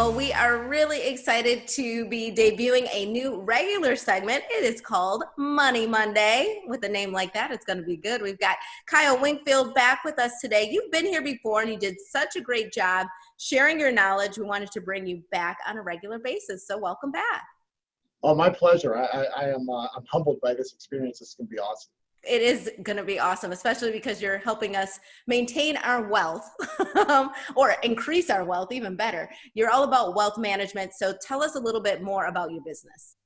Well, we are really excited to be debuting a new regular segment. It is called Money Monday. With a name like that, it's going to be good. We've got Kyle Wingfield back with us today. You've been here before and you did such a great job sharing your knowledge. We wanted to bring you back on a regular basis. So welcome back. Oh, my pleasure. I'm humbled by this experience. This is going to be awesome. It is going to be awesome, especially because you're helping us maintain our wealth or increase our wealth, even better. You're all about wealth management. So tell us a little bit more about your business.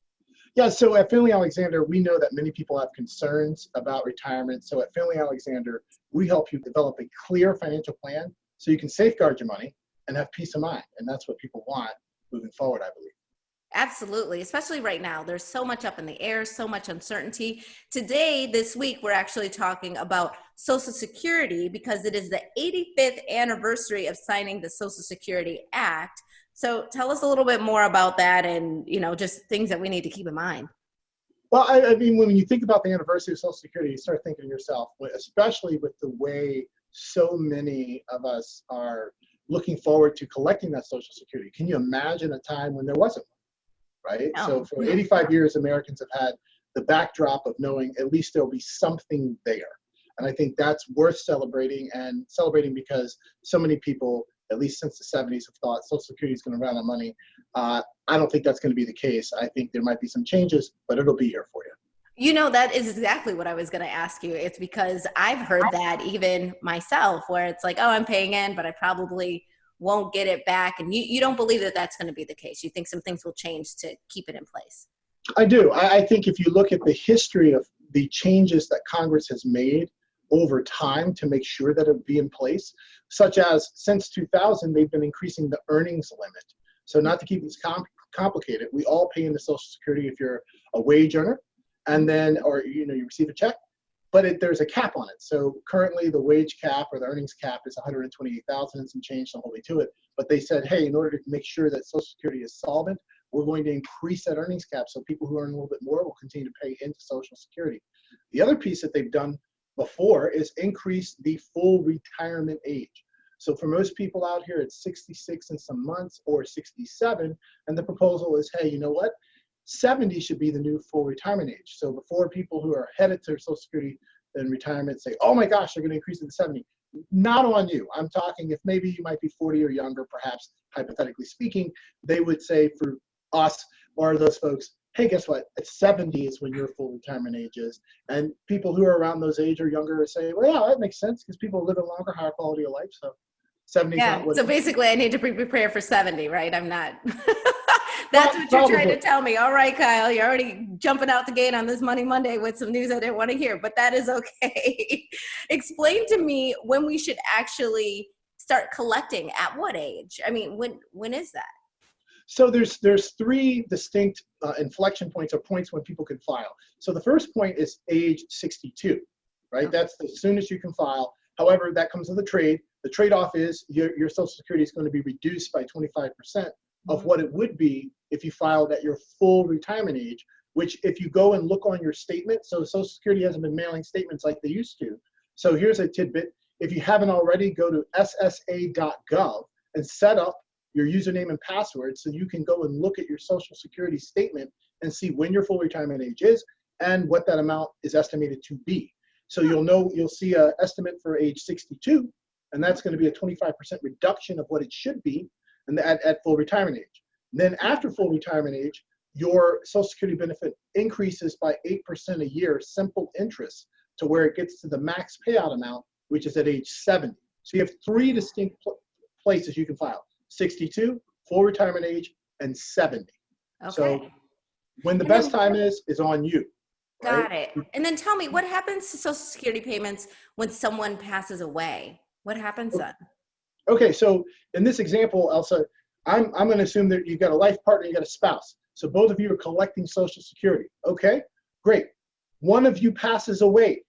Yeah, so at Finley Alexander, we know that many people have concerns about retirement. So at Finley Alexander, we help you develop a clear financial plan so you can safeguard your money and have peace of mind. And that's what people want moving forward, I believe. Absolutely, especially right now. There's so much up in the air, so much uncertainty. Today, this week, we're actually talking about Social Security because it is the 85th anniversary of signing the Social Security Act. So tell us a little bit more about that and, just things that we need to keep in mind. Well, I mean, when you think about the anniversary of Social Security, you start thinking to yourself, especially with the way so many of us are looking forward to collecting that Social Security. Can you imagine a time when there wasn't one? Right? Oh. So for 85 years, Americans have had the backdrop of knowing at least there'll be something there. And I think that's worth celebrating because so many people, at least since the 70s, have thought Social Security is going to run out of money. I don't think that's going to be the case. I think there might be some changes, but it'll be here for you. That is exactly what I was going to ask you. It's because I've heard that even myself, where it's like, oh, I'm paying in, but I probably won't get it back. And you don't believe that that's going to be the case. You think some things will change to keep it in place. I do. I think if you look at the history of the changes that Congress has made over time to make sure that it would be in place, such as since 2000, they've been increasing the earnings limit. So not to keep this complicated, we all pay into Social Security if you're a wage earner, and then, or you receive a check, but there's a cap on it. So currently the wage cap or the earnings cap is 128,000 and some change, don't hold me to it. But they said, hey, in order to make sure that Social Security is solvent, we're going to increase that earnings cap so people who earn a little bit more will continue to pay into Social Security. The other piece that they've done before is increase the full retirement age. So for most people out here, it's 66 and some months or 67. And the proposal is, hey, you know what? 70 should be the new full retirement age. So before people who are headed to Social Security and retirement say, oh my gosh, they're going to increase it to 70. Not on you. I'm talking if maybe you might be 40 or younger, perhaps hypothetically speaking, they would say for us or those folks, hey, guess what? At 70 is when your full retirement age is. And people who are around those age or younger say, well, yeah, that makes sense because people are living longer, higher quality of life. So 70 is not what. So basically I need to prepare for 70, right? I'm not. That's what you're trying to tell me. All right, Kyle, you're already jumping out the gate on this Money Monday with some news I didn't want to hear, but that is okay. Explain to me when we should actually start collecting. At what age? I mean, when is that? So there's three distinct inflection points or points when people can file. So the first point is age 62, right? Okay. That's the soonest you can file. However, that comes with a trade. The trade-off is your Social Security is going to be reduced by 25% of what it would be if you filed at your full retirement age, which if you go and look on your statement, so Social Security hasn't been mailing statements like they used to. So here's a tidbit. If you haven't already, go to ssa.gov and set up your username and password so you can go and look at your Social Security statement and see when your full retirement age is and what that amount is estimated to be. So you'll see an estimate for age 62, and that's going to be a 25% reduction of what it should be and at full retirement age. And then after full retirement age, your Social Security benefit increases by 8% a year, simple interest, to where it gets to the max payout amount, which is at age 70. So you have three distinct places you can file: 62, full retirement age, and 70. Okay. So when the best time is on you. Got it. And then tell me, what happens to Social Security payments when someone passes away? What happens then? Okay, so in this example, Elsa, I'm going to assume that you've got a life partner, you got a spouse. So both of you are collecting Social Security. Okay, great. One of you passes away.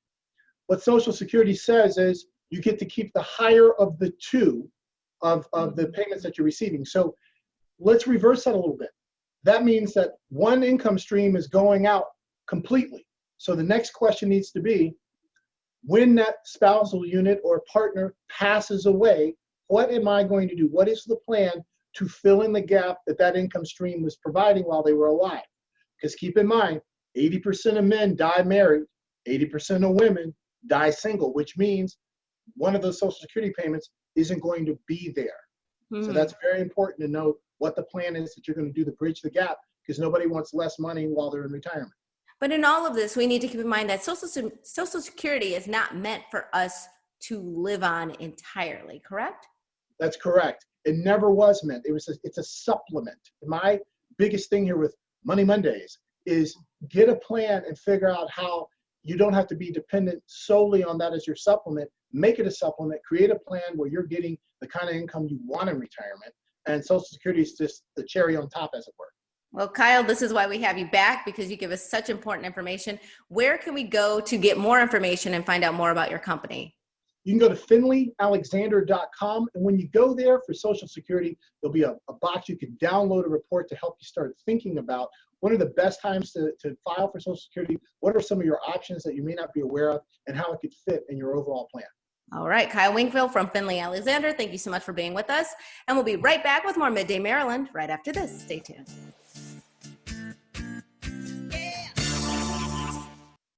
What Social Security says is you get to keep the higher of the two of the payments that you're receiving. So let's reverse that a little bit. That means that one income stream is going out completely. So the next question needs to be, when that spousal unit or partner passes away, what am I going to do? What is the plan to fill in the gap that that income stream was providing while they were alive. Because keep in mind, 80% of men die married, 80% of women die single, which means one of those Social Security payments isn't going to be there. So that's very important to know what the plan is that you're going to do to bridge the gap, because nobody wants less money while they're in retirement. But in all of this, we need to keep in mind that Social Security is not meant for us to live on entirely, correct? That's correct. It never was meant. It's a supplement. My biggest thing here with Money Mondays is get a plan and figure out how you don't have to be dependent solely on that as your supplement. Make it a supplement. Create a plan where you're getting the kind of income you want in retirement. And Social Security is just the cherry on top, as it were. Well, Kyle, this is why we have you back, because you give us such important information. Where can we go to get more information and find out more about your company? You can go to finleyalexander.com. And when you go there for Social Security, there'll be a box you can download a report to help you start thinking about what are the best times to file for Social Security, what are some of your options that you may not be aware of, and how it could fit in your overall plan. All right, Kyle Wingfield from Finley Alexander, thank you so much for being with us. And we'll be right back with more Midday Maryland right after this. Stay tuned.